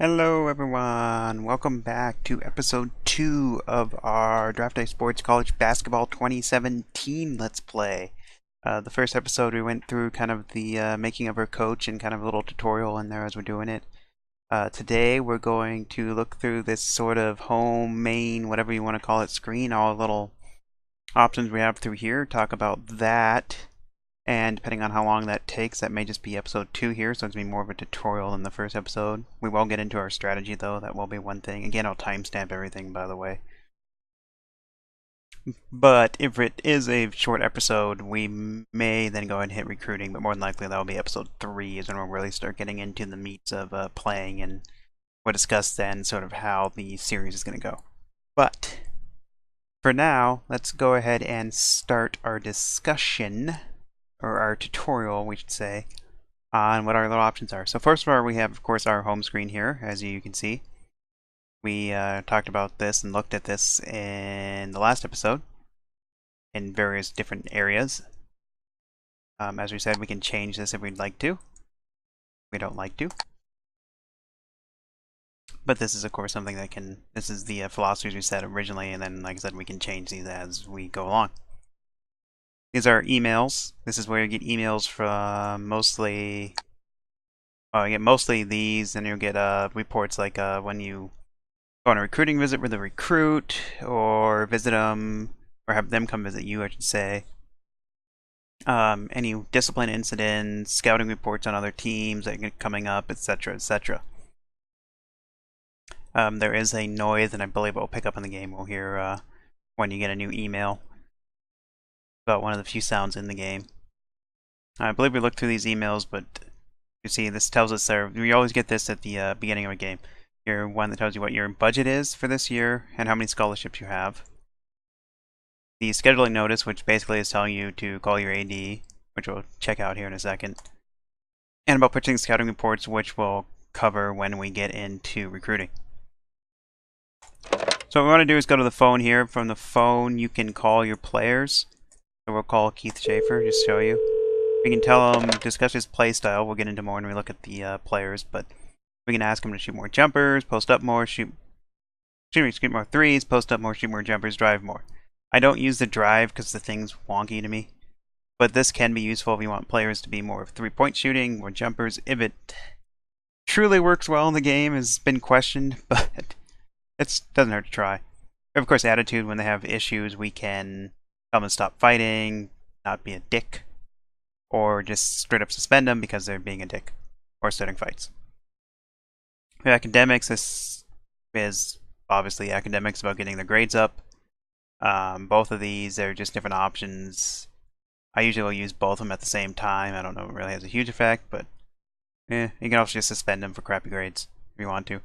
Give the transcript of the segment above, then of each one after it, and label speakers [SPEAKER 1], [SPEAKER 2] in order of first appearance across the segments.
[SPEAKER 1] Hello everyone, welcome back to episode 2 of our Draft Day Sports College Basketball 2017 Let's Play. The first episode we went through kind of the making of our coach and kind of a little tutorial in there as we're doing it. Today we're going to look through this sort of home, main, whatever you want to call it, screen, all the little options we have through here, talk about that. And depending on how long that takes, that may just be episode 2 here, so it's going to be more of a tutorial than the first episode. We will get into our strategy, though. That will be one thing. Again, I'll timestamp everything, by the way. But if it is a short episode, we may then go ahead and hit recruiting, but more than likely that will be episode 3 is when we'll really start getting into the meats of playing, and we'll discuss then sort of how the series is going to go. But for now, let's go ahead and start our discussion, or our tutorial, we should say, on what our little options are. So first of all, we have, of course, our home screen here, as you can see. We talked about this and looked at this in the last episode in various different areas. As we said, we can change this if we'd like to. We don't like to. But this is, of course, something that can... This is the philosophies we set originally, and then, like I said, we can change these as we go along. These are emails. This is where you get emails from mostly... you get mostly these, and you'll get reports like when you go on a recruiting visit with a recruit, or visit them, or have them come visit you, I should say. Any discipline incidents, scouting reports on other teams that are coming up, etc., etc. There is a noise, and I believe it will pick up in the game. We'll hear when you get a new email. About one of the few sounds in the game. I believe we looked through these emails, but you see this tells us there, we always get this at the beginning of a game. Your one that tells you what your budget is for this year and how many scholarships you have. The scheduling notice, which basically is telling you to call your AD, which we'll check out here in a second. And about purchasing scouting reports, which we'll cover when we get into recruiting. So what we want to do is go to the phone here. From the phone, you can call your players. So we'll call Keith Schaefer, just to show you. We can tell him, discuss his play style. We'll get into more when we look at the players, but we can ask him to shoot more jumpers, post up more, shoot more threes, post up more, shoot more jumpers, drive more. I don't use the drive because the thing's wonky to me, but this can be useful if you want players to be more of three-point shooting, more jumpers. If it truly works well in the game has been questioned, but it doesn't hurt to try. Of course, attitude, when they have issues, we can tell them to stop fighting, not be a dick, or just straight up suspend them because they're being a dick, or starting fights. For academics, this is obviously academics about getting their grades up. Both of these are just different options. I usually will use both of them at the same time. I don't know if it really has a huge effect, but you can also just suspend them for crappy grades if you want to.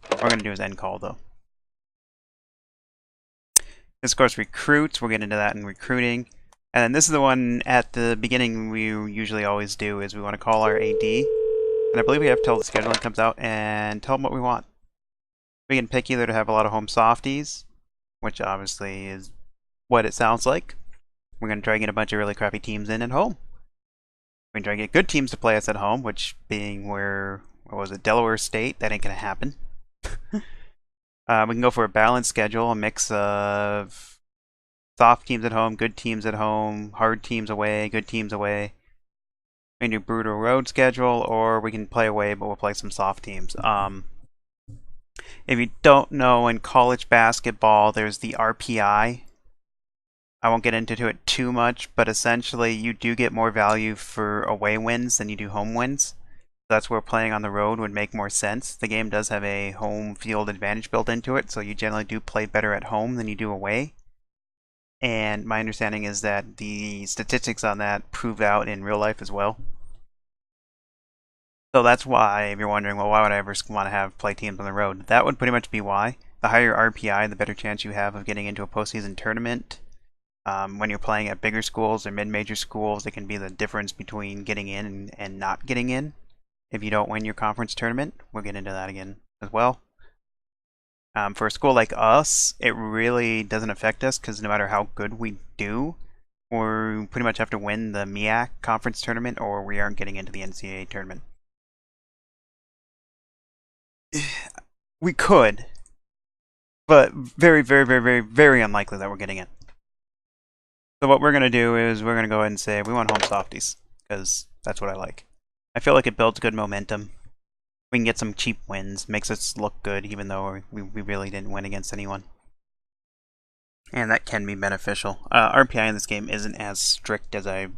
[SPEAKER 1] What we're going to do is end call, though. This, of course, recruits. We'll get into that in recruiting. And then this is the one at the beginning we usually always do, is we want to call our AD. And I believe we have till the scheduling comes out and tell them what we want. We can pick either to have a lot of home softies, which obviously is what it sounds like. We're going to try to get a bunch of really crappy teams in at home. We're going to try to get good teams to play us at home, which being where, what was it, Delaware State? That ain't going to happen. We can go for a balanced schedule, a mix of soft teams at home, good teams at home, hard teams away, good teams away. We can do brutal road schedule, or we can play away, but we'll play some soft teams. If you don't know, in college basketball, there's the RPI. I won't get into it too much, but essentially you do get more value for away wins than you do home wins. That's where playing on the road would make more sense. The game does have a home field advantage built into it, so you generally do play better at home than you do away. And my understanding is that the statistics on that proved out in real life as well. So that's why, if you're wondering, well, why would I ever want to play teams on the road? That would pretty much be why. The higher RPI, the better chance you have of getting into a postseason tournament. When you're playing at bigger schools or mid-major schools, it can be the difference between getting in and not getting in. If you don't win your conference tournament, we'll get into that again as well. For a school like us, it really doesn't affect us because no matter how good we do, we pretty much have to win the MEAC conference tournament or we aren't getting into the NCAA tournament. We could, but very, very, very, very, very unlikely that we're getting it. So what we're going to do is we're going to go ahead and say we want home softies, because that's what I like. I feel like it builds good momentum. We can get some cheap wins, makes us look good, even though we really didn't win against anyone. And that can be beneficial. RPI in this game isn't as strict as I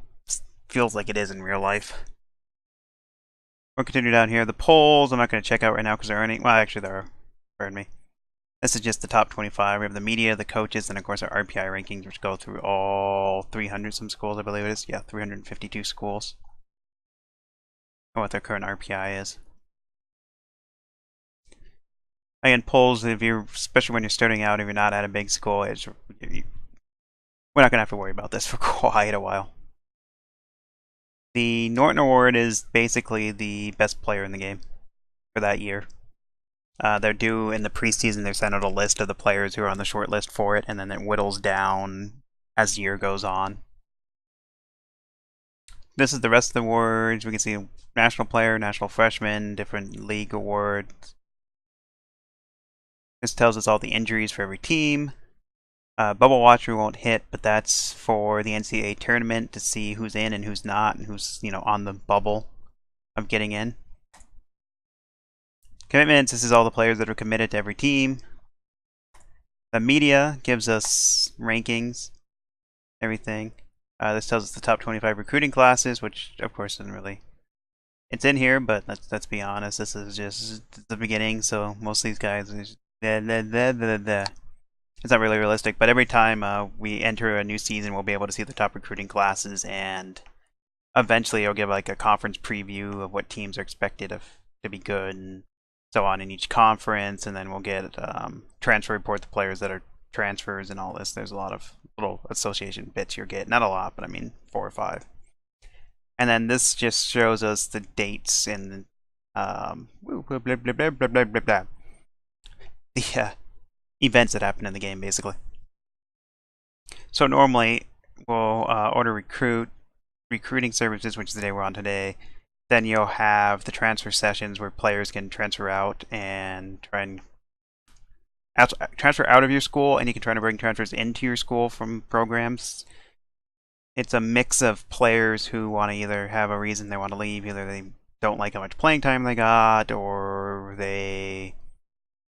[SPEAKER 1] feels like it is in real life. We'll continue down here. The polls, I'm not going to check out right now because there aren't any. Well, actually, there are. Pardon me. This is just the top 25. We have the media, the coaches, and of course our RPI rankings, which go through all 300 some schools, I believe it is. Yeah, 352 schools. And what their current RPI is. Again, polls, if you're, especially when you're starting out, if you're not at a big school, we're not going to have to worry about this for quite a while. The Norton Award is basically the best player in the game for that year. They're due in the preseason, they send out a list of the players who are on the short list for it, and then it whittles down as the year goes on. This is the rest of the awards. We can see national player, national freshman, different league awards. This tells us all the injuries for every team. Bubble Watch we won't hit, but that's for the NCAA tournament to see who's in and who's not, and who's on the bubble of getting in. Commitments, this is all the players that are committed to every team. The media gives us rankings, everything. This tells us the top 25 recruiting classes, which of course isn't really... It's in here, but let's be honest, this is just the beginning, so most of these guys are it's not really realistic, but every time we enter a new season, we'll be able to see the top recruiting classes, and eventually it'll give like a conference preview of what teams are expected to be good and so on in each conference, and then we'll get transfer report the players that are transfers and all this. There's a lot of little association bits you'll get. Not a lot, but I mean 4 or 5. And then this just shows us the dates and blah, blah, blah, blah, blah, blah, blah, blah. The events that happen in the game, basically. So normally we'll order recruiting services, which is the day we're on today. Then you'll have the transfer sessions where players can transfer out and try and transfer out of your school, and you can try to bring transfers into your school from programs. It's a mix of players who want to either have a reason they want to leave, either they don't like how much playing time they got, or they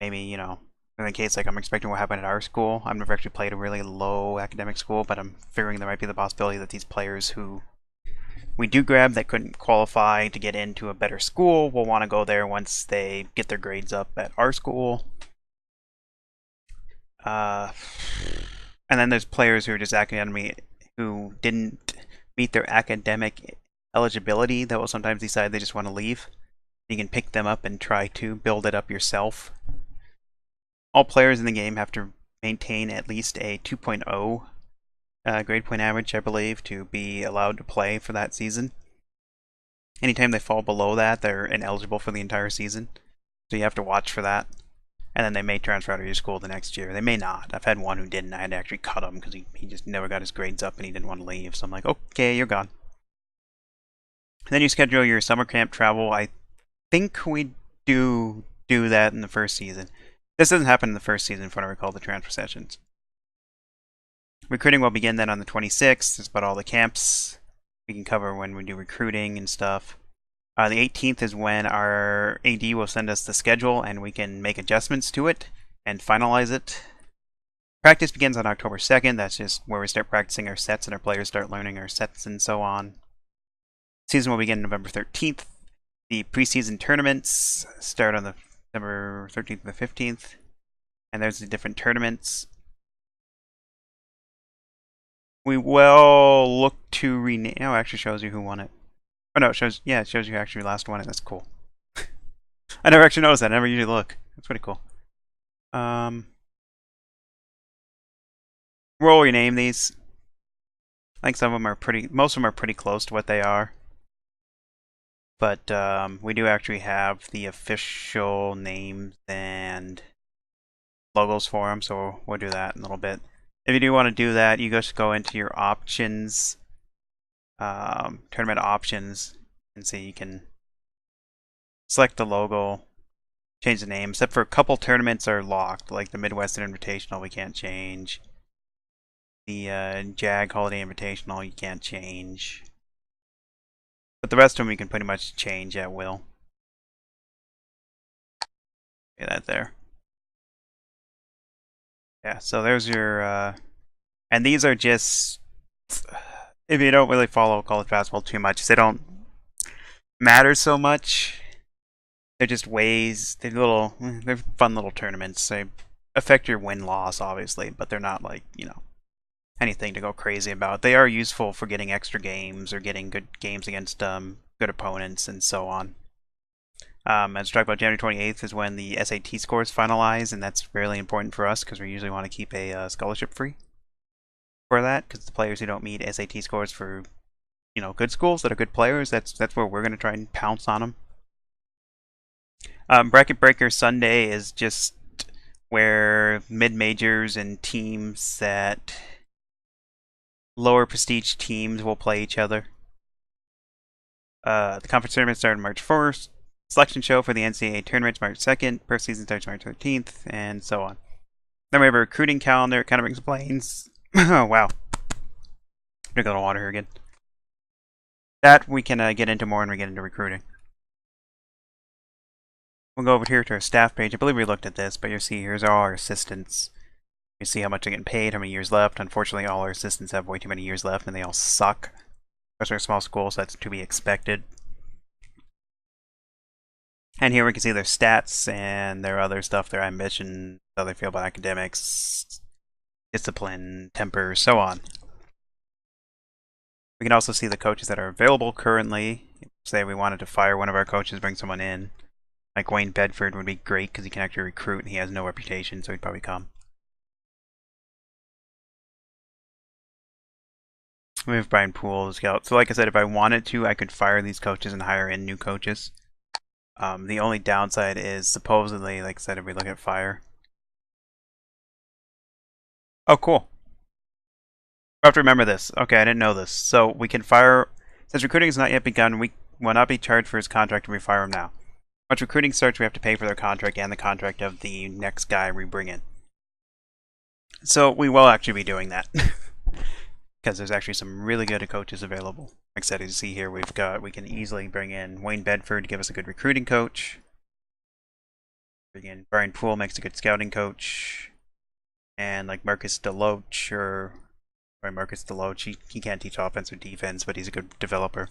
[SPEAKER 1] maybe, in the case like I'm expecting what happened at our school. I've never actually played a really low academic school, but I'm figuring there might be the possibility that these players who we do grab that couldn't qualify to get into a better school will want to go there once they get their grades up at our school. And then there's players who are just who didn't meet their academic eligibility that will sometimes decide they just want to leave. You can pick them up and try to build it up yourself. All players in the game have to maintain at least a 2.0 grade point average, I believe, to be allowed to play for that season. Anytime they fall below that, they're ineligible for the entire season. So you have to watch for that. And then they may transfer out of your school the next year. They may not. I've had one who didn't. I had to actually cut him because he just never got his grades up and he didn't want to leave. So I'm like, okay, you're gone. And then you schedule your summer camp travel. I think we do that in the first season. This doesn't happen in the first season, from what I recall, the transfer sessions. Recruiting will begin then on the 26th. It's about all the camps we can cover when we do recruiting and stuff. The 18th is when our AD will send us the schedule and we can make adjustments to it and finalize it. Practice begins on October 2nd. That's just where we start practicing our sets and our players start learning our sets and so on. Season will begin November 13th. The preseason tournaments start on the November 13th and the 15th. And there's the different tournaments. We will look to rename... Oh, it actually shows you who won it. Oh no, it shows you actually last won it. That's cool. I never actually noticed that. I never usually look. That's pretty cool. We'll rename these. I think some of them are most of them are pretty close to what they are. But we do actually have the official names and logos for them, so we'll do that in a little bit. If you do want to do that, you just go into your options, tournament options, and see you can select the logo, change the name, except for a couple tournaments are locked, like the Midwestern Invitational we can't change. The JAG Holiday Invitational you can't change. But the rest of them we can pretty much change at will. Get that there. Yeah, so there's your, and these are just, if you don't really follow college basketball too much, they don't matter so much. They're just ways, they're fun little tournaments. They affect your win-loss, obviously, but they're not like, anything to go crazy about. They are useful for getting extra games or getting good games against good opponents and so on. As we talked about, January 28th is when the SAT scores finalize, and that's really important for us because we usually want to keep a scholarship free for that, because the players who don't meet SAT scores for, good schools that are good players, that's where we're going to try and pounce on them. Bracket Breaker Sunday is just where mid-majors and teams that lower prestige teams will play each other. The conference tournament started March 1st. Selection show for the NCAA tournament March 2nd. First season starts March 13th, and so on. Then we have a recruiting calendar. It kind of explains. Oh, wow. Drink a little water here again. That we can get into more when we get into recruiting. We'll go over here to our staff page. I believe we looked at this, but you'll see here's all our assistants. You see how much they're getting paid, how many years left. Unfortunately, all our assistants have way too many years left, and they all suck. Especially our small school, so that's to be expected. And here we can see their stats and their other stuff, their ambition, how they feel about academics, discipline, temper, so on. We can also see the coaches that are available currently. Say we wanted to fire one of our coaches, bring someone in. Like Wayne Bedford would be great because he can actually recruit and he has no reputation, so he'd probably come. We have Brian Poole, the scout. So like I said, if I wanted to, I could fire these coaches and hire in new coaches. The only downside is supposedly, like I said, if we look at fire. Oh, cool. I have to remember this. Okay, I didn't know this. So we can fire, since recruiting has not yet begun, we will not be charged for his contract if we fire him now. Once recruiting starts, we have to pay for their contract and the contract of the next guy we bring in. So we will actually be doing that. Because there's actually some really good coaches available. Like I said, as you see here, we can easily bring in Wayne Bedford to give us a good recruiting coach. Bring in Brian Poole, makes a good scouting coach. And like Marcus Deloach, he can't teach offense or defense, but he's a good developer.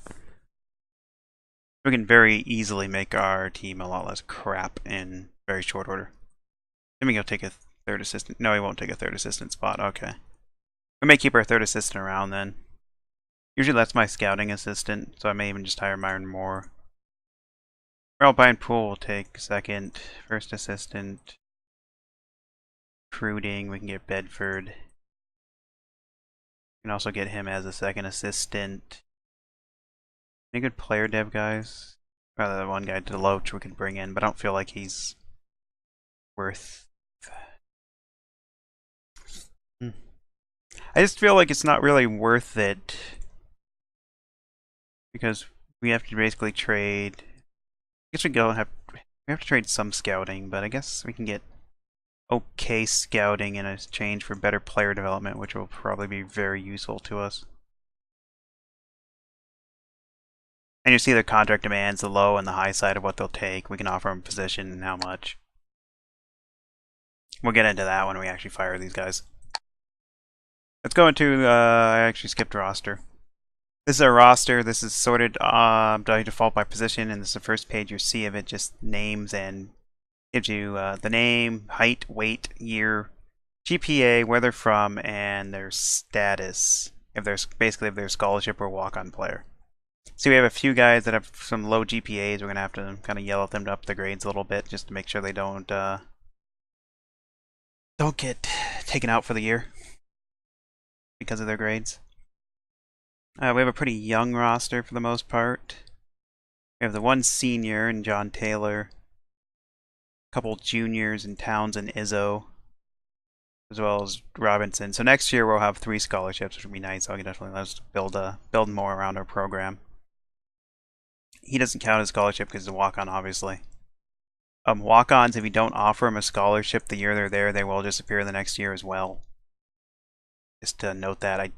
[SPEAKER 1] We can very easily make our team a lot less crap in very short order. Then we go take a third assistant. No, he won't take a third assistant spot. Okay. We may keep our third assistant around then. Usually that's my scouting assistant, so I may even just hire Myron Moore. Brian Poole will take second, first assistant. Recruiting, we can get Bedford. We can also get him as a second assistant. Any good player dev guys? Rather than one guy, Deloach, we could bring in, but I don't feel like he's worth. I just feel like it's not really worth it because we have to basically trade. I guess we have to trade some scouting, but I guess we can get okay scouting in exchange for better player development, which will probably be very useful to us. And you see their contract demands, the low and the high side of what they'll take. We can offer them position and how much. We'll get into that when we actually fire these guys. Let's go into, I actually skipped roster. This is our roster. This is sorted by default by position, and this is the first page you see of it, just names, and gives you the name, height, weight, year, GPA, where they're from, and their status. If they're scholarship or walk-on player. So we have a few guys that have some low GPAs. We're gonna have to kind of yell at them to up the grades a little bit, just to make sure they don't get taken out for the year because of their grades. We have a pretty young roster for the most part. We have the one senior in John Taylor, a couple juniors in Towns and Izzo, as well as Robinson. So next year we'll have 3 scholarships, which would be nice. So I can definitely let us build more around our program. He doesn't count as scholarship because he's a walk-on, obviously. Walk-ons, if you don't offer them a scholarship the year they're there, they will disappear the next year as well. Just to note that, I'm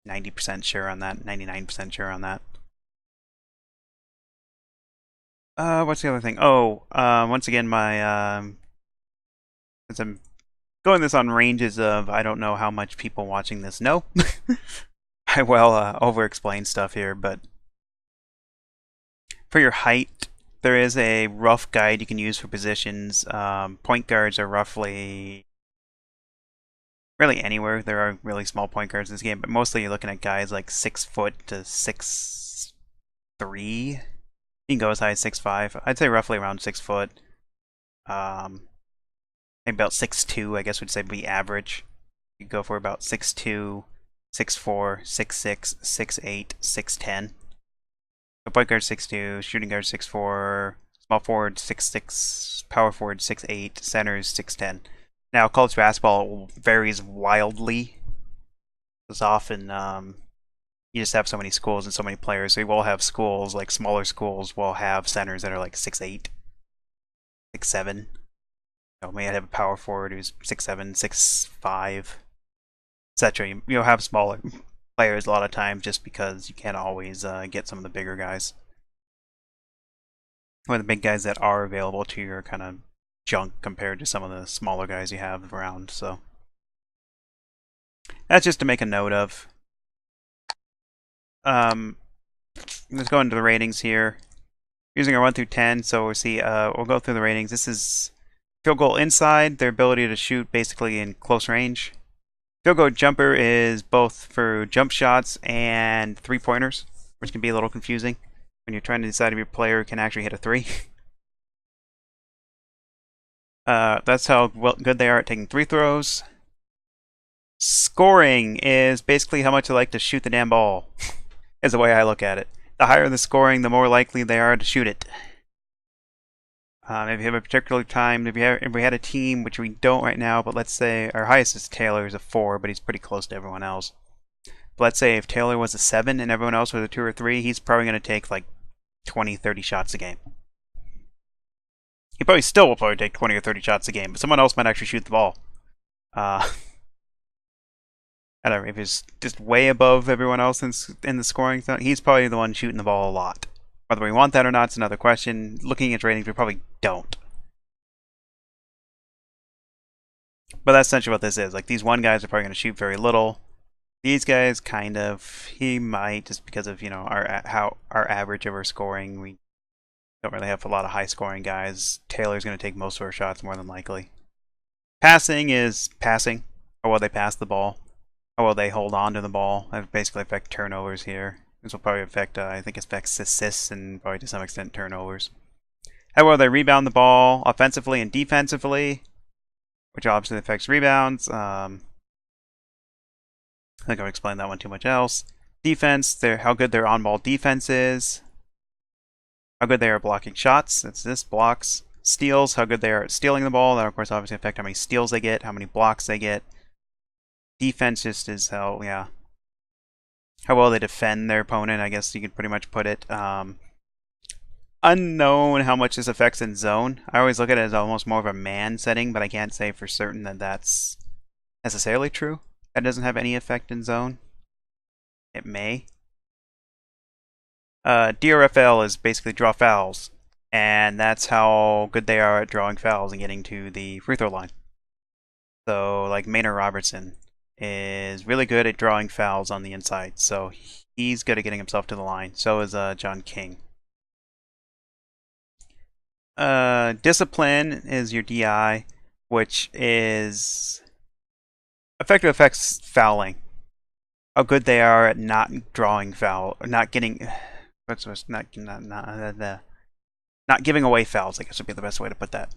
[SPEAKER 1] 90% sure on that, 99% sure on that. What's the other thing? Oh, once again, since I'm going this on ranges of I don't know how much people watching this know, I will over-explain stuff here, but for your height, there is a rough guide you can use for positions. Point guards are roughly really anywhere. There are really small point guards in this game, but mostly you're looking at guys like 6 foot to 6'3". You can go as high as 6'5". I'd say roughly around 6 foot. Maybe about 6'2", I guess would say be average. You go for about 6'2", 6'4", 6'6", 6'8", 6'10". So point guard 6'2", shooting guard 6'4", small forward 6'6", power forward 6'8", centers 6'10". Now, college basketball varies wildly. Because often you just have so many schools and so many players. So you will have schools, like smaller schools, will have centers that are like 6'8", 6'7". You may have a power forward who's 6'7", 6'5", etc. You'll have smaller players a lot of times just because you can't always get some of the bigger guys. One of the big guys that are available to you are kind of junk compared to some of the smaller guys you have around. So that's just to make a note of. Let's go into the ratings here. Using our 1 through 10, so we'll see. We'll go through the ratings. This is field goal inside, their ability to shoot basically in close range. Field goal jumper is both for jump shots and 3-pointers, which can be a little confusing when you're trying to decide if your player can actually hit a 3. That's how good they are at taking 3 throws. Scoring is basically how much they like to shoot the damn ball, is the way I look at it. The higher the scoring, the more likely they are to shoot it. If you have a particular time, if we had a team, which we don't right now, but let's say our highest is Taylor is a 4, but he's pretty close to everyone else. But let's say if Taylor was a 7 and everyone else was a 2 or 3, he's probably going to take like 20, 30 shots a game. He probably still will probably take 20 or 30 shots a game, but someone else might actually shoot the ball. I don't know, if he's just way above everyone else in the scoring zone, he's probably the one shooting the ball a lot. Whether we want that or not is another question. Looking at ratings, we probably don't. But that's essentially what this is. Like, these one guys are probably going to shoot very little. These guys, kind of, he might, just because of, you know, our average of our scoring. We don't really have a lot of high-scoring guys. Taylor's going to take most of our shots, more than likely. Passing is passing. How well they pass the ball. How well they hold on to the ball. That basically affect turnovers here. This will probably affect, I think it affects assists and probably to some extent turnovers. How well they rebound the ball offensively and defensively, which obviously affects rebounds. I think I've explained that one too much else. Defense, how good their on-ball defense is. How good they are blocking shots. That's this, blocks. Steals, how good they are at stealing the ball. That, of course, obviously affect how many steals they get, how many blocks they get. Defense just is how well they defend their opponent, I guess you could pretty much put it. Unknown how much this affects in zone. I always look at it as almost more of a man setting, but I can't say for certain that that's necessarily true. That doesn't have any effect in zone. It may. DRFL is basically draw fouls, and that's how good they are at drawing fouls and getting to the free throw line. So, like Maynard Robertson is really good at drawing fouls on the inside, so he's good at getting himself to the line. So is John King. Discipline is your DI, which is effective affects fouling. How good they are at not drawing foul, not getting, not giving away fouls, I guess would be the best way to put that.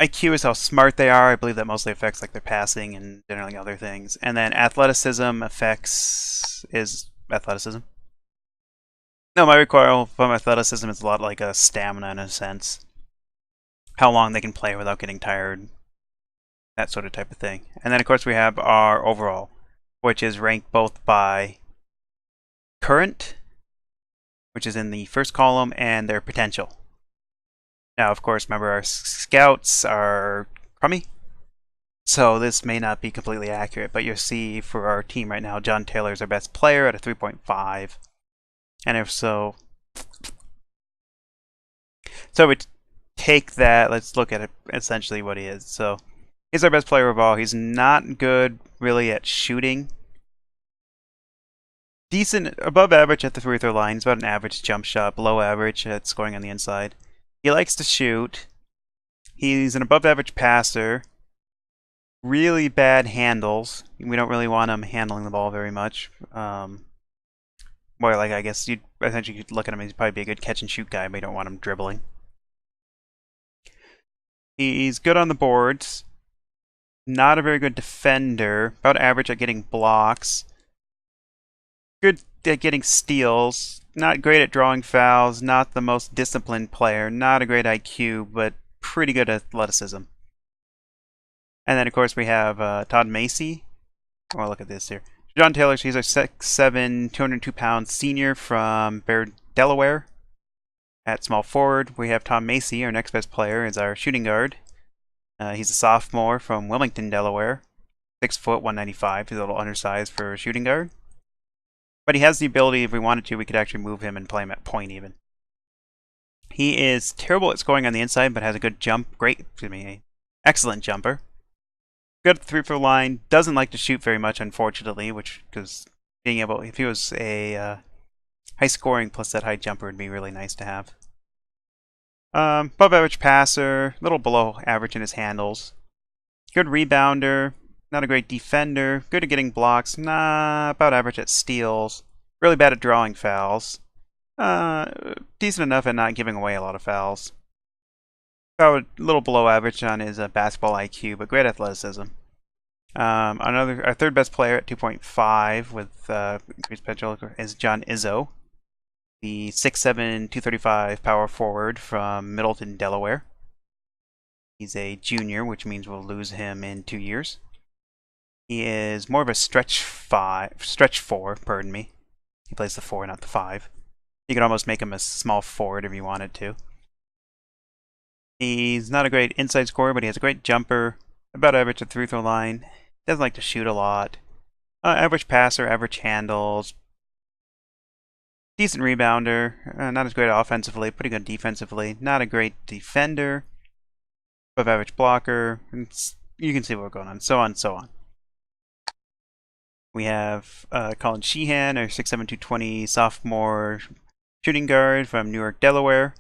[SPEAKER 1] IQ is how smart they are. I believe that mostly affects like their passing and generally other things. And then athleticism is athleticism. No, my recoil from athleticism is a lot like a stamina in a sense. How long they can play without getting tired. That sort of type of thing. And then of course we have our overall, which is ranked both by current, which is in the first column, and their potential. Now, of course, remember our scouts are crummy, so this may not be completely accurate, but you'll see for our team right now, John Taylor is our best player at a 3.5. And if so, we take that, let's look at it, essentially what he is. So he's our best player of all. He's not good really at shooting. Decent, above average at the free throw line. He's about an average jump shot, below average at scoring on the inside. He likes to shoot. He's an above average passer. Really bad handles. We don't really want him handling the ball very much. More like, I guess you'd essentially look at him, he'd probably be a good catch and shoot guy, but you don't want him dribbling. He's good on the boards. Not a very good defender. About average at getting blocks. Good at getting steals. Not great at drawing fouls. Not the most disciplined player. Not a great IQ, but pretty good athleticism. And then, of course, we have Todd Macy. Oh, look at this here. John Taylor, he's a 6'7", 202-pound senior from Delaware. At small forward, we have Tom Macy, our next best player, is our shooting guard. He's a sophomore from Wilmington, Delaware. 6 foot, 195. He's a little undersized for a shooting guard. But he has the ability, if we wanted to, we could actually move him and play him at point even. He is terrible at scoring on the inside, but has a good jump. Excellent jumper. Good at the free throw line. Doesn't like to shoot very much, unfortunately, because being able, if he was a high scoring plus that high jumper would be really nice to have. Above average passer, a little below average in his handles. Good rebounder, not a great defender. Good at getting blocks, about average at steals. Really bad at drawing fouls. Decent enough at not giving away a lot of fouls. About a little below average on his basketball IQ, but great athleticism. Our third best player at 2.5 with increased potential is John Izzo, the 6'7", 235 power forward from Middleton, Delaware. He's a junior, which means we'll lose him in 2 years. He is more of a stretch 4, pardon me. He plays the 4, not the 5. You could almost make him a small forward if you wanted to. He's not a great inside scorer, but he has a great jumper, about average at the free throw line. Doesn't like to shoot a lot. Average passer, average handles. Decent rebounder. Not as great offensively, pretty good defensively. Not a great defender. Above average blocker. You can see what's going on. So on, so on. We have Colin Sheehan, our 6'7", 220 sophomore shooting guard from Newark, Delaware.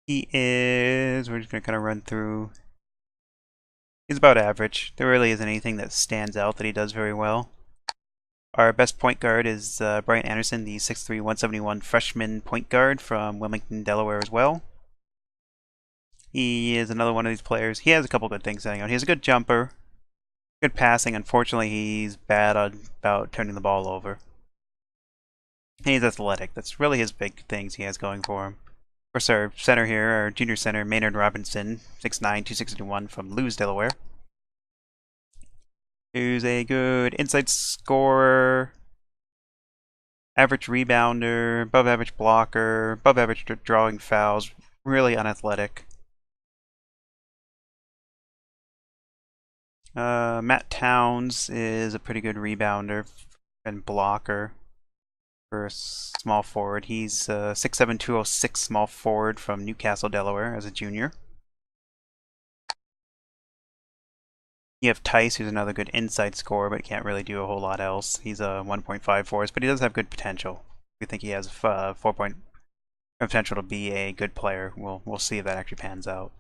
[SPEAKER 1] He is, we're just going to kind of run through. He's about average. There really isn't anything that stands out that he does very well. Our best point guard is Brian Anderson, the 6'3", 171 freshman point guard from Wilmington, Delaware as well. He is another one of these players. He has a couple good things going on. He has a good jumper, good passing. Unfortunately, he's bad about turning the ball over. And he's athletic. That's really his big things he has going for him. Of course, our center here, our junior center, Maynard Robinson, 6'9", 261 from Lewes, Delaware. Who's a good inside scorer, average rebounder, above average blocker, above average drawing fouls, really unathletic. Matt Towns is a pretty good rebounder and blocker for a small forward. He's 6'7", 206 small forward from Newcastle, Delaware as a junior. You have Tice, who's another good inside scorer, but can't really do a whole lot else. He's a 1.5 for us, but he does have good potential. We think he has 4 potential to be a good player. We'll see if that actually pans out.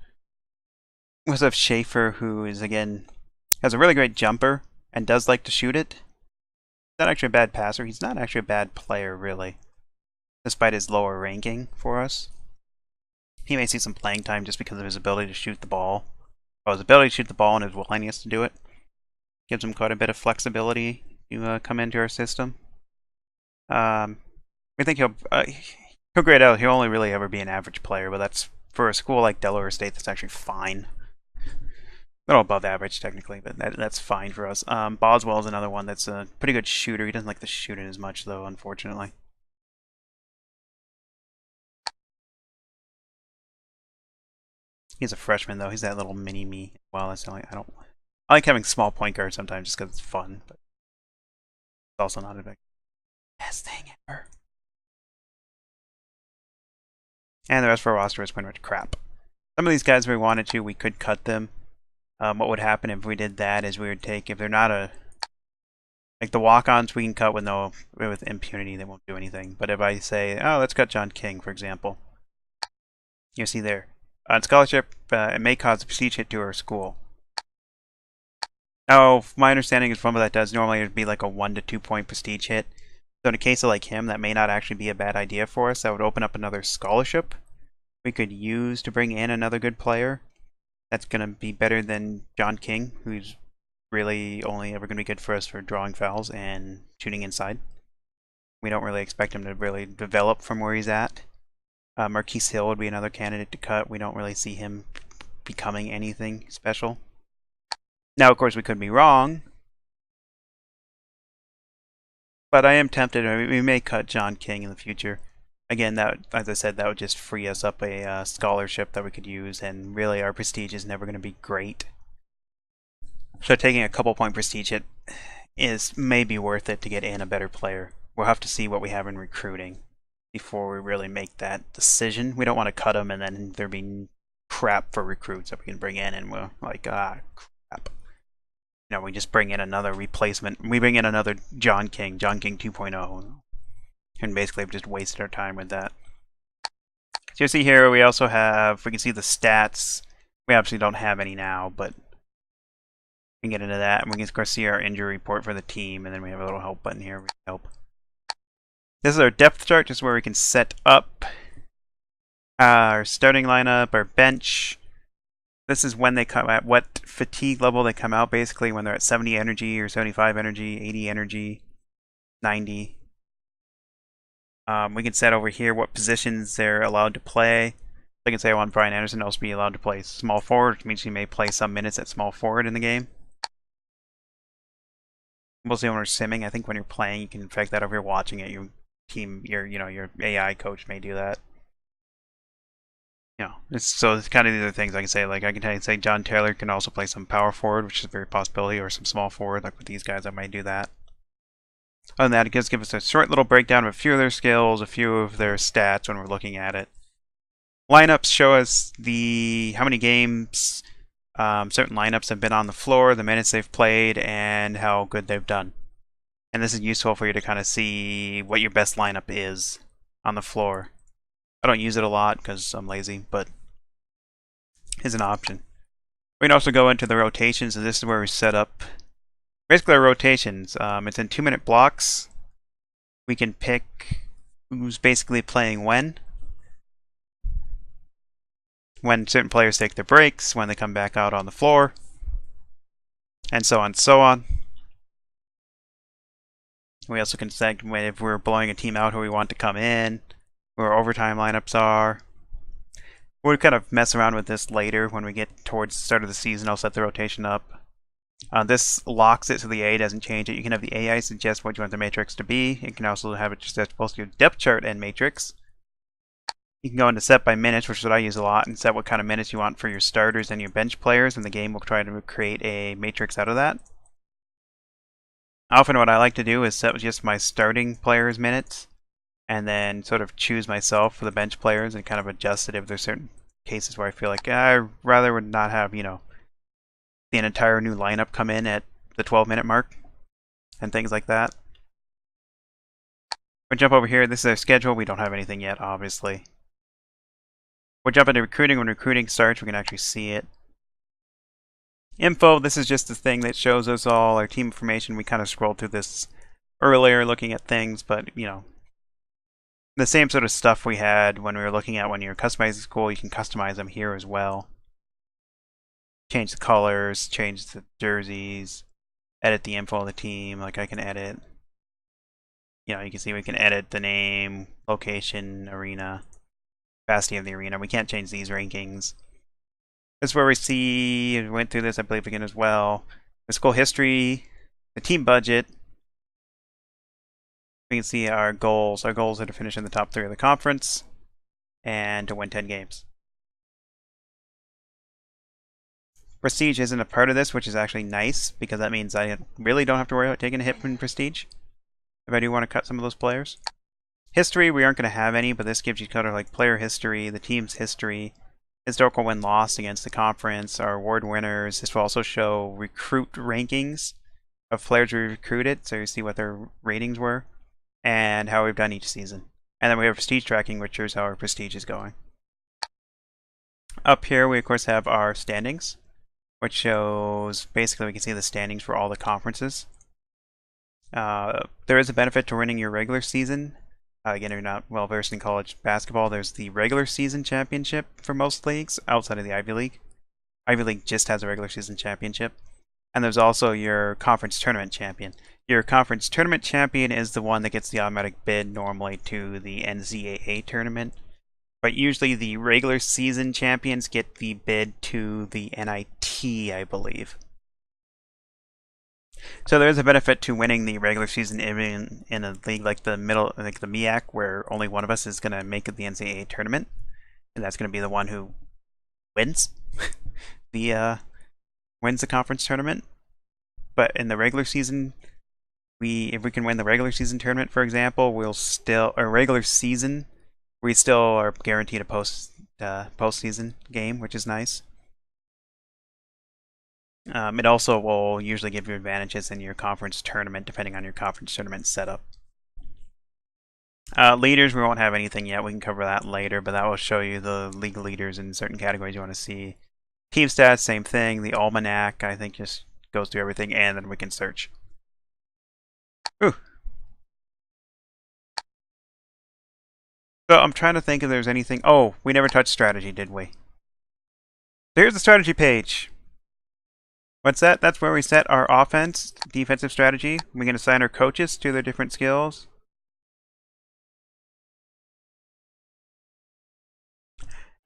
[SPEAKER 1] We also have Schaefer, who is, again, has a really great jumper and does like to shoot it. He's not actually a bad passer. He's not actually a bad player, really, despite his lower ranking for us. He may see some playing time just because of his ability to shoot the ball. Well, his ability to shoot the ball and his willingness to do it gives him quite a bit of flexibility to come into our system. We think he'll grade out. He'll only really ever be an average player, but that's for a school like Delaware State. That's actually fine. A little above average technically, but that's fine for us. Boswell is another one that's a pretty good shooter. He doesn't like the shooting as much, though, unfortunately. He's a freshman though. He's that little mini me. Well, that's the only I like having small point guards sometimes just because it's fun, but it's also not a best thing ever. And the rest of our roster is pretty much crap. Some of these guys, if we wanted to, we could cut them. What would happen if we did that is we would take, if they're not like the walk-ons, we can cut with impunity. They won't do anything. But if I say, oh, let's cut John King, for example, you see there, on scholarship, it may cause a prestige hit to our school. Now, my understanding is from what that does, normally it would be like a 1 to 2 point prestige hit. So in a case of like him, that may not actually be a bad idea for us. That would open up another scholarship we could use to bring in another good player. That's going to be better than John King, who's really only ever going to be good for us for drawing fouls and shooting inside. We don't really expect him to really develop from where he's at. Marquise Hill would be another candidate to cut. We don't really see him becoming anything special. Now, of course, we could be wrong. But I am tempted. We may cut John King in the future. Again, that, as I said, that would just free us up a scholarship that we could use, and really our prestige is never going to be great. So taking a couple point prestige hit is maybe worth it to get in a better player. We'll have to see what we have in recruiting before we really make that decision. We don't want to cut them and then there be crap for recruits that we can bring in, and we're like, crap. You know, we just bring in another replacement. We bring in another John King 2.0. And basically we've just wasted our time with that. So you see here, we also have, we can see the stats. We absolutely don't have any now, but we can get into that. And we can, of course, see our injury report for the team. And then we have a little help button here. We can help. This is our depth chart, just where we can set up our starting lineup, our bench. This is when they come at what fatigue level they come out, basically, when they're at 70 energy or 75 energy, 80 energy, 90. We can set over here what positions they're allowed to play. I can say I want Brian Anderson to also be allowed to play small forward, which means he may play some minutes at small forward in the game. Mostly when we're simming, I think when you're playing, you can affect that over here watching it. Your team, your AI coach may do that. So it's kind of the other things I can say. Like I can say John Taylor can also play some power forward, which is a very possibility, or some small forward. Like with these guys, I might do that. Other than that, it does give us a short little breakdown of a few of their skills, a few of their stats when we're looking at it. Lineups show us how many games certain lineups have been on the floor, the minutes they've played, and how good they've done. And this is useful for you to kind of see what your best lineup is on the floor. I don't use it a lot because I'm lazy, but it's an option. We can also go into the rotations, and this is where we set up basically our rotations. It's in 2-minute blocks. We can pick who's basically playing when certain players take their breaks, when they come back out on the floor, and so on and so on. We also can select if we're blowing a team out who we want to come in, where overtime lineups are. We'll kind of mess around with this later when we get towards the start of the season. I'll set the rotation up. This locks it so the AI doesn't change it. You can have the AI suggest what you want the matrix to be. You can also have it suggest both your depth chart and matrix. You can go into set by minutes, which is what I use a lot, and set what kind of minutes you want for your starters and your bench players, and the game will try to create a matrix out of that. Often what I like to do is set just my starting players' minutes, and then sort of choose myself for the bench players and kind of adjust it if there's certain cases where I feel like I rather would not have, the entire new lineup come in at the 12-minute mark and things like that. We'll jump over here. This is our schedule. We don't have anything yet, obviously. We'll jump into recruiting. When recruiting starts, we can actually see it. Info, this is just the thing that shows us all our team information. We kind of scrolled through this earlier looking at things, but, the same sort of stuff we had when we were looking at when you're customizing school, you can customize them here as well. Change the colors, change the jerseys, edit the info of the team, like I can edit. You can see we can edit the name, location, arena, capacity of the arena. We can't change these rankings. This is where we see, we went through this I believe again as well, the school history, the team budget. We can see our goals. Our goals are to finish in the top 3 of the conference and to win 10 games. Prestige isn't a part of this, which is actually nice, because that means I really don't have to worry about taking a hit from Prestige if I do want to cut some of those players. History, we aren't going to have any, but this gives you kind of like player history, the team's history, historical win-loss against the conference, our award winners. This will also show recruit rankings of players we recruited, so you see what their ratings were, and how we've done each season. And then we have prestige tracking, which shows how our prestige is going. Up here, we of course have our standings, which shows, basically we can see the standings for all the conferences. There is a benefit to winning your regular season. Again, you're not well versed in college basketball. There's the regular season championship for most leagues outside of the Ivy League. Ivy League just has a regular season championship. And there's also your conference tournament champion. Your conference tournament champion is the one that gets the automatic bid normally to the NCAA tournament. But usually the regular season champions get the bid to the NIT, I believe. So there is a benefit to winning the regular season even in a league like the MEAC, where only one of us is going to make it the NCAA tournament, and that's going to be the one who wins wins the conference tournament. But in the regular season, if we can win the regular season tournament, for example, we still are guaranteed a postseason game, which is nice. It also will usually give you advantages in your conference tournament, depending on your conference tournament setup. Leaders, we won't have anything yet. We can cover that later, but that will show you the league leaders in certain categories you want to see. Team stats, same thing. The almanac, I think, just goes through everything, and then we can search. Ooh. So I'm trying to think if there's anything. Oh, we never touched strategy, did we? There's the strategy page. What's that? That's where we set our offense, defensive strategy. We can assign our coaches to their different skills.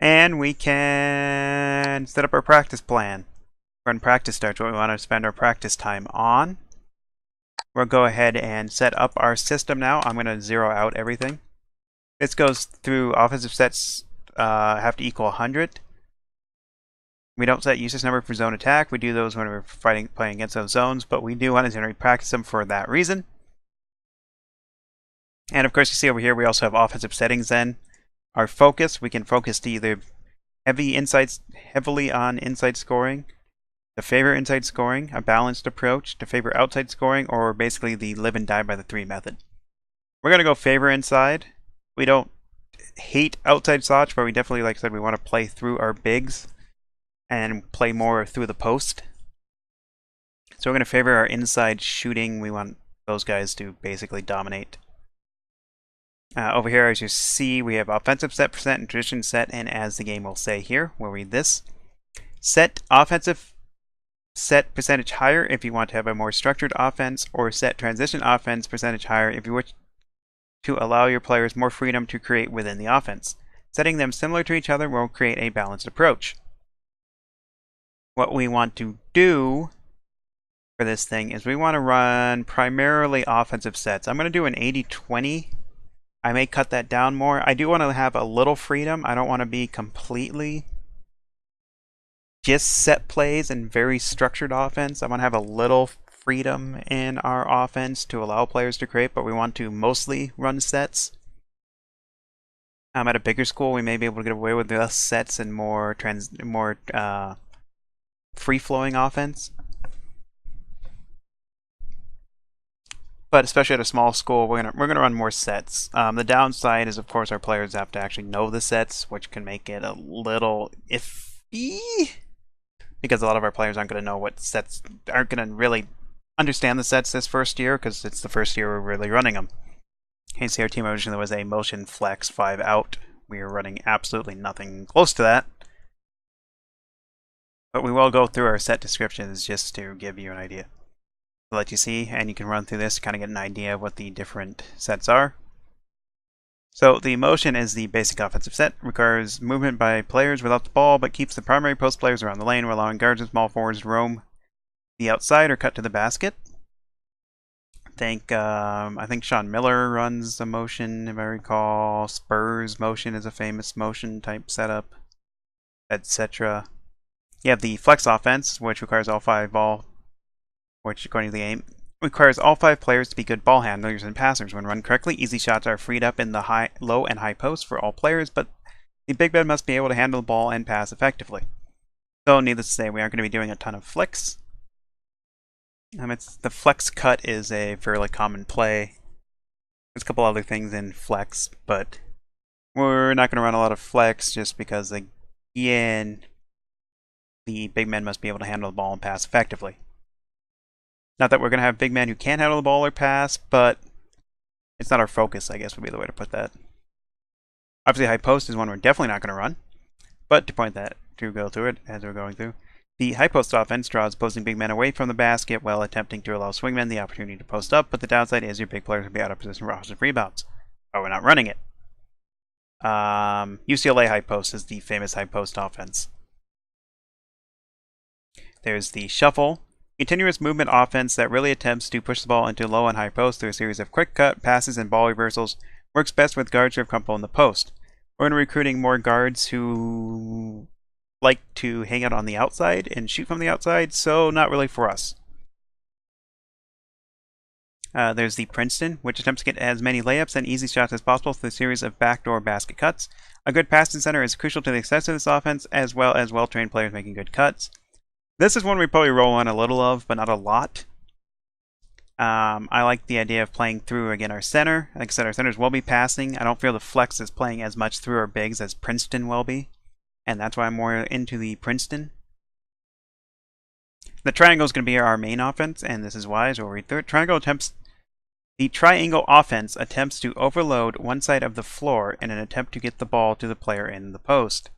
[SPEAKER 1] And we can set up our practice plan. When practice starts, what we want to spend our practice time on. We'll go ahead and set up our system now. I'm going to zero out everything. This goes through offensive sets have to equal 100. We don't set usage number for zone attack. We do those when we're playing against those zones, but we do want to generally practice them for that reason. And of course, you see over here, we also have offensive settings then. Our focus, we can focus to either heavily on inside scoring, to favor inside scoring, a balanced approach, to favor outside scoring, or basically the live and die by the 3 method. We're going to go favor inside. We don't hate outside shots, but we definitely, like I said, we want to play through our bigs and play more through the post. So we're going to favor our inside shooting. We want those guys to basically dominate. Over here, as you see, we have offensive set percent and tradition set, and as the game will say here, we'll read this. Set offensive set percentage higher if you want to have a more structured offense, or set transition offense percentage higher if you wish to allow your players more freedom to create within the offense. Setting them similar to each other will create a balanced approach. What we want to do for this thing is we want to run primarily offensive sets. I'm going to do an 80-20. I may cut that down more. I do want to have a little freedom. I don't want to be completely just set plays and very structured offense. I want to have a little freedom in our offense to allow players to create, but we want to mostly run sets. At a bigger school, we may be able to get away with less sets and more free-flowing offense. But especially at a small school, we're gonna run more sets. The downside is, of course, our players have to actually know the sets, which can make it a little iffy, because a lot of our players aren't going to know what sets, aren't going to really understand the sets this first year, because it's the first year we're really running them. You see, our team originally was a motion flex 5 out. We are running absolutely nothing close to that. But we will go through our set descriptions just to give you an idea. To let you see, and you can run through this to kind of get an idea of what the different sets are. So the motion is the basic offensive set, requires movement by players without the ball, but keeps the primary post players around the lane while allowing guards and small forwards to roam the outside or cut to the basket. I think Sean Miller runs a motion, if I recall. Spurs motion is a famous motion type setup, etc. You have the flex offense, which requires which according to the game, requires all 5 players to be good ball handlers and passers. When run correctly, easy shots are freed up in the low and high posts for all players, but the big man must be able to handle the ball and pass effectively. So, needless to say, we aren't going to be doing a ton of flicks. The flex cut is a fairly common play. There's a couple other things in flex, but we're not going to run a lot of flex just because, again, the big men must be able to handle the ball and pass effectively. Not that we're going to have big men who can't handle the ball or pass, but it's not our focus, I guess would be the way to put that. Obviously, high post is one we're definitely not going to run, but to go through it as we're going through. The high post offense draws opposing big men away from the basket while attempting to allow swingmen the opportunity to post up, but the downside is your big players will be out of position for offensive rebounds. But we're not running it. UCLA high post is the famous high post offense. There's the shuffle, continuous movement offense that really attempts to push the ball into low and high post through a series of quick cut, passes, and ball reversals. Works best with guards who are comfortable in the post. We're going to be recruiting more guards who like to hang out on the outside and shoot from the outside, so not really for us. There's the Princeton, which attempts to get as many layups and easy shots as possible through a series of backdoor basket cuts. A good passing center is crucial to the success of this offense, as well as well-trained players making good cuts. This is one we probably roll on a little of, but not a lot. I like the idea of playing through, again, our center. Like I said, our centers will be passing. I don't feel the flex is playing as much through our bigs as Princeton will be, and that's why I'm more into the Princeton. The triangle is going to be our main offense, and this is why, as we'll read through it. The triangle offense attempts to overload one side of the floor in an attempt to get the ball to the player in the post.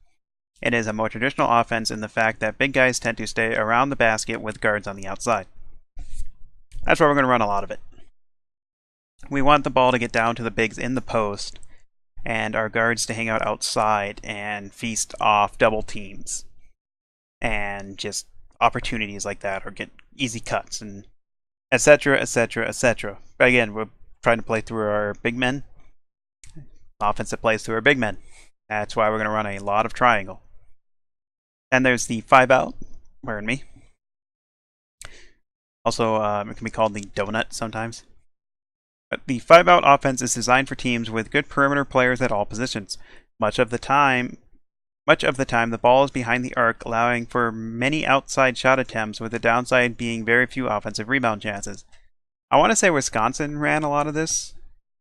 [SPEAKER 1] It is a more traditional offense in the fact that big guys tend to stay around the basket with guards on the outside. That's why we're going to run a lot of it. We want the ball to get down to the bigs in the post, and our guards to hang out outside and feast off double teams. And just opportunities like that, or get easy cuts, and etc., etc., etc. Again, we're trying to play through our big men. Offense that plays through our big men. That's why we're going to run a lot of triangle. And there's the 5-out. Pardon me. Also, it can be called the donut sometimes. But the 5-out offense is designed for teams with good perimeter players at all positions. Much of the time, the ball is behind the arc, allowing for many outside shot attempts, with the downside being very few offensive rebound chances. I want to say Wisconsin ran a lot of this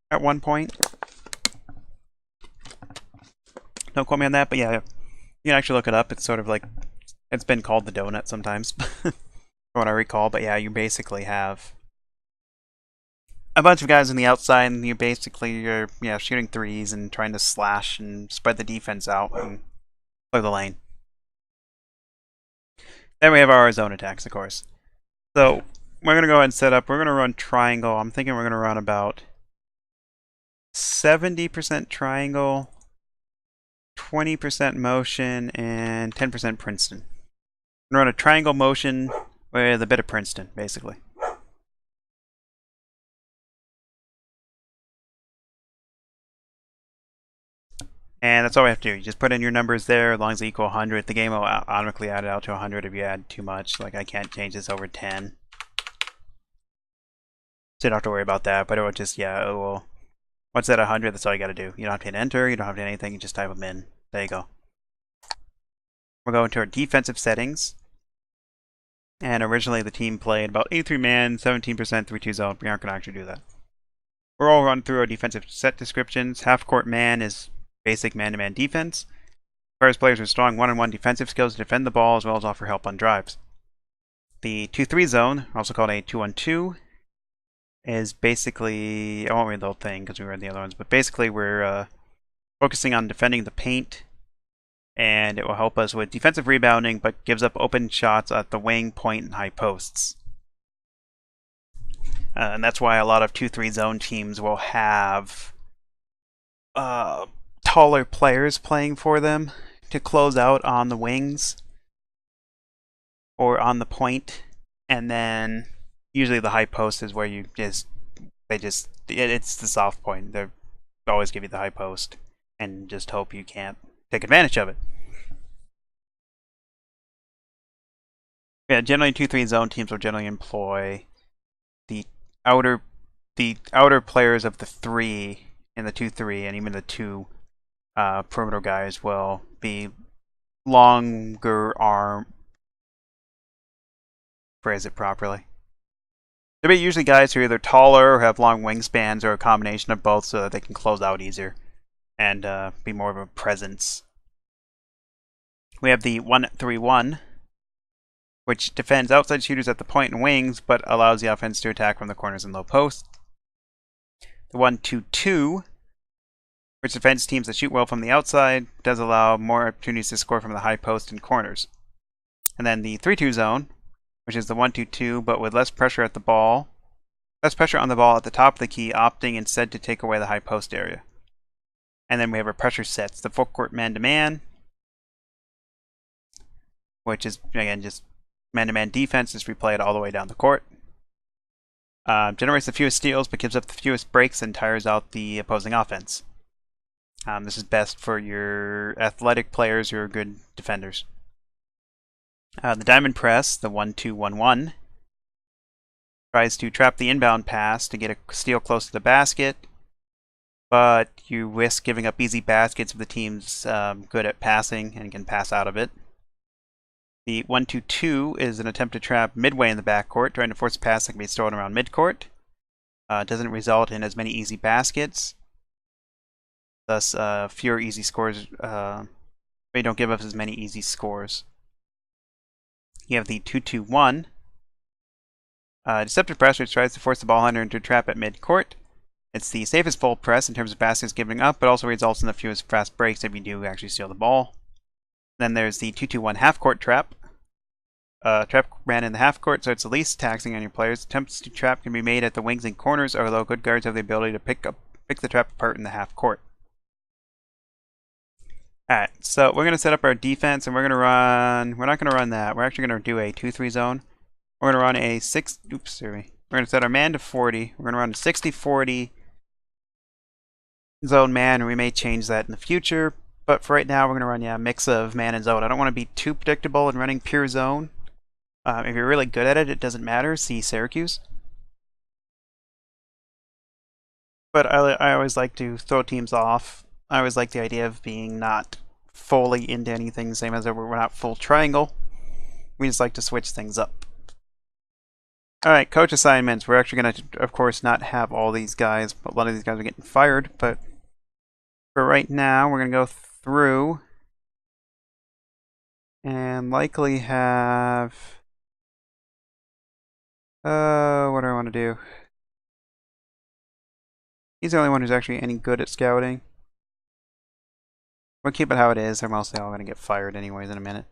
[SPEAKER 1] at one point. Don't quote me on that, but yeah, you can actually look it up. It's sort of like, it's been called the donut sometimes, from what I recall. But yeah, you basically have a bunch of guys on the outside, and you're shooting threes and trying to slash and spread the defense out and play the lane. Then we have our zone attacks, of course. So we're going to go ahead and set up. We're going to run triangle. I'm thinking we're going to run about 70% triangle, 20% motion, and 10% Princeton. We're going to run a triangle motion with a bit of Princeton, basically. And that's all we have to do. You just put in your numbers there. As long as they equal 100, the game will automatically add it out to 100 if you add too much. Like, I can't change this over 10. So you don't have to worry about that. But it will just, once it's at 100, that's all you got to do. You don't have to hit enter. You don't have to hit anything. You just type them in. There you go. We'll go into our defensive settings. And originally the team played about 83 man, 17% 3-2 zone. We aren't going to actually do that. We're all run through our defensive set descriptions. Half-court man is basic man-to-man defense. Requires players with strong one-on-one defensive skills to defend the ball as well as offer help on drives. The 2-3 zone, also called a 2-1-2, is basically, I won't read the whole thing because we read the other ones, but basically we're focusing on defending the paint, and it will help us with defensive rebounding, but gives up open shots at the wing, point, and high posts. And that's why a lot of 2-3 zone teams will have taller players playing for them to close out on the wings or on the point, and then usually the high post is where it's the soft point. They always give you the high post and just hope you can't take advantage of it. Yeah, generally 2-3 zone teams will generally employ the outer the outer players of the 3 in the 2-3, and even the 2 perimeter guys will be longer arm. Phrase it properly. They'll be usually guys who are either taller or have long wingspans, or a combination of both, so that they can close out easier and be more of a presence. We have the 1-3-1, which defends outside shooters at the point and wings, but allows the offense to attack from the corners and low posts. The 1-2-2, which defends teams that shoot well from the outside, does allow more opportunities to score from the high post and corners. And then the 3-2 zone, which is the 1-2-2, but with less pressure at the ball, less pressure on the ball at the top of the key, opting instead to take away the high post area. And then we have our pressure sets, the full court man-to-man, which is, again, just man-to-man defense, just replay it all the way down the court. Generates the fewest steals, but gives up the fewest breaks and tires out the opposing offense. This is best for your athletic players who are good defenders. The diamond press, the 1-2-1-1, tries to trap the inbound pass to get a steal close to the basket, but you risk giving up easy baskets if the team's good at passing and can pass out of it. The 1-2-2 is an attempt to trap midway in the backcourt, trying to force a pass that can be stolen around midcourt. Doesn't result in as many easy baskets, thus fewer easy scores. They don't give up as many easy scores. You have the 2-2-1. Deceptive press, which tries to force the ball handler into a trap at midcourt. It's the safest full press in terms of baskets giving up, but also results in the fewest fast breaks if you do actually steal the ball. Then there's the 2-2-1 half-court trap. Trap ran in the half-court, so it's the least taxing on your players. Attempts to trap can be made at the wings and corners, although good guards have the ability to pick the trap apart in the half-court. Alright, so we're going to set up our defense, and we're not going to run that. We're actually going to do a 2-3 zone. We're going to run a we're going to set our man to 40. We're going to run a 60-40 zone man, and we may change that in the future. But for right now, we're going to run a mix of man and zone. I don't want to be too predictable in running pure zone. If you're really good at it, it doesn't matter. See Syracuse. But I always like to throw teams off. I always like the idea of being not fully into anything, same as we're not full triangle. We just like to switch things up. Alright, coach assignments. We're actually going to, of course, not have all these guys. A lot of these guys are getting fired, but for right now, we're going to go through and likely have what do I want to do? He's the only one who's actually any good at scouting. We'll keep it how it is. They're mostly all going to get fired anyways in a minute.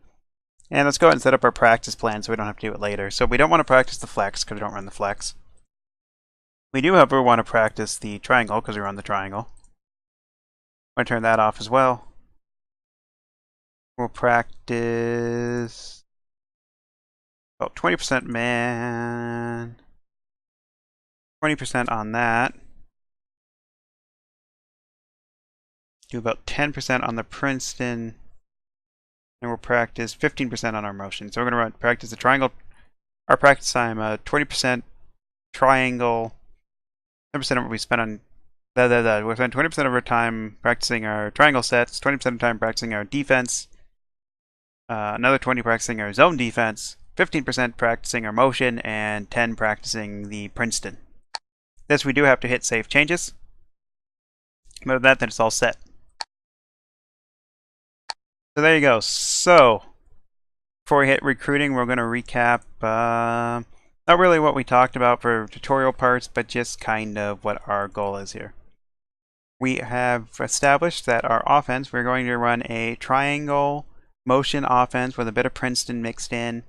[SPEAKER 1] And let's go ahead and set up our practice plan so we don't have to do it later. So we don't want to practice the flex because we don't run the flex. We do, however, want to practice the triangle because we run the triangle. I'm going to turn that off as well. We'll practice about 20% man, 20% on that. Do about 10% on the Princeton, and we'll practice 15% on our motion. So we're going to practice the triangle. Our practice time, 20% triangle, 10% of what we spend on we'll spend 20% of our time practicing our triangle sets, 20% of the time practicing our defense, another 20% practicing our zone defense, 15% practicing our motion, and 10% practicing the Princeton. This we do have to hit save changes. But with that, then it's all set. So there you go. So before we hit recruiting, we're going to recap not really what we talked about for tutorial parts, but just kind of what our goal is here. We have established that our offense, we're going to run a triangle motion offense with a bit of Princeton mixed in.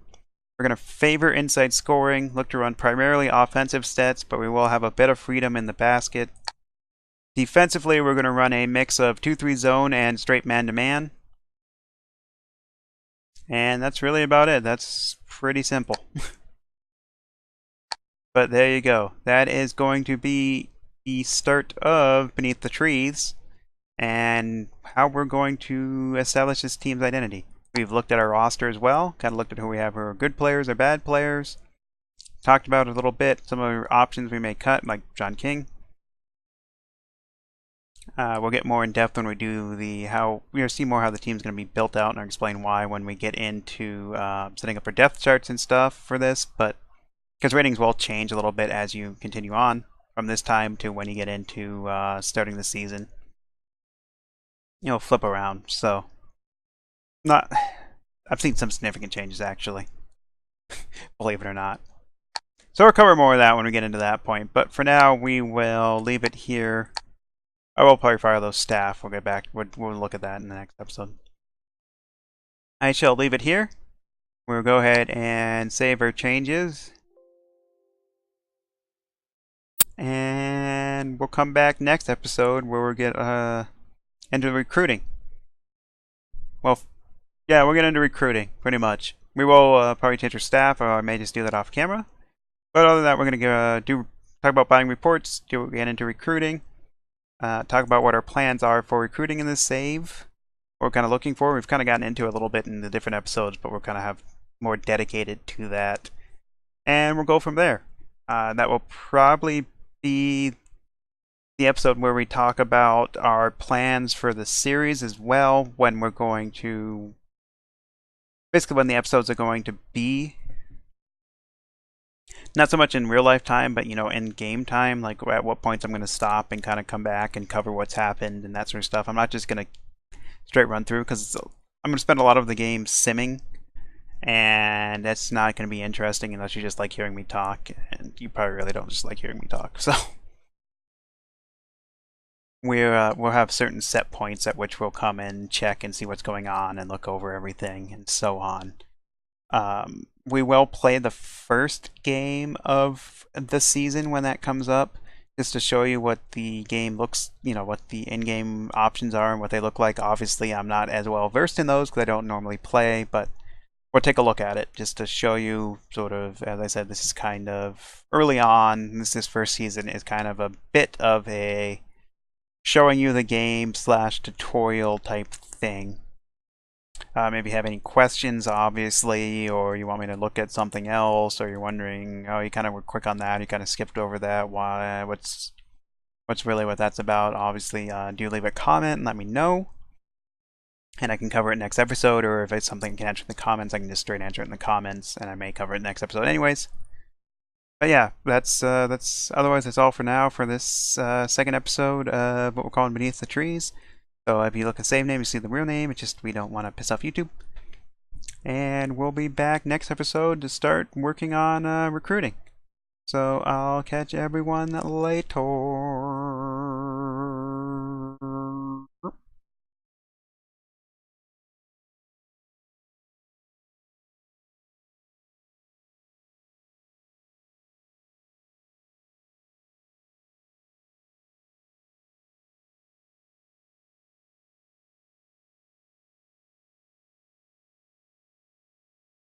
[SPEAKER 1] We're going to favor inside scoring, look to run primarily offensive stats, but we will have a bit of freedom in the basket. Defensively, we're going to run a mix of 2-3 zone and straight man-to-man. And that's really about it. That's pretty simple. But there you go. That is going to be the start of Beneath the Trees and how we're going to establish this team's identity. We've looked at our roster as well, kind of looked at who we have who are good players or bad players. Talked about it a little bit, some of our options we may cut, like John King. We'll get more in depth when we do we'll see more how the team's going to be built out, and I'll explain why when we get into setting up our depth charts and stuff for this. But because ratings will change a little bit as you continue on from this time to when you get into starting the season, flip around. So, I've seen some significant changes actually, believe it or not. So we'll cover more of that when we get into that point. But for now, we will leave it here. I will probably fire those staff. We'll get back. We'll look at that in the next episode. I shall leave it here. We'll go ahead and save our changes. And we'll come back next episode where we'll get into recruiting. Well, yeah, we'll get into recruiting, pretty much. We will probably change our staff, or I may just do that off camera. But other than that, we're going to talk about buying reports, get into recruiting. Talk about what our plans are for recruiting in this save. What we're kind of looking for. We've kind of gotten into it a little bit in the different episodes, but we'll kind of have more dedicated to that. And we'll go from there. That will probably be the episode where we talk about our plans for the series as well, when we're going to... Basically when the episodes are going to be. Not so much in real life time, but in game time, like at what points I'm going to stop and kind of come back and cover what's happened and that sort of stuff. I'm not just going to straight run through, because I'm going to spend a lot of the game simming, and that's not going to be interesting unless you just like hearing me talk, and you probably really don't just like hearing me talk. So we'll have certain set points at which we'll come and check and see what's going on and look over everything and so on. We will play the first game of the season when that comes up, just to show you what the game looks, what the in-game options are and what they look like. Obviously, I'm not as well versed in those because I don't normally play, but we'll take a look at it just to show you sort of, as I said, this is kind of early on. This first season is kind of a bit of a showing you the game / tutorial type thing. Maybe have any questions, obviously, or you want me to look at something else, or you're wondering, oh, you kind of were quick on that, you kind of skipped over that. Why? What's really what that's about? Obviously, do leave a comment and let me know, and I can cover it next episode. Or if it's something I can answer in the comments, I can just straight answer it in the comments, and I may cover it next episode, anyways. But yeah, that's otherwise that's all for now for this second episode of what we're calling Beneath the Trees. So if you look at save name, you see the real name. It's just we don't want to piss off YouTube. And we'll be back next episode to start working on recruiting. So I'll catch everyone later.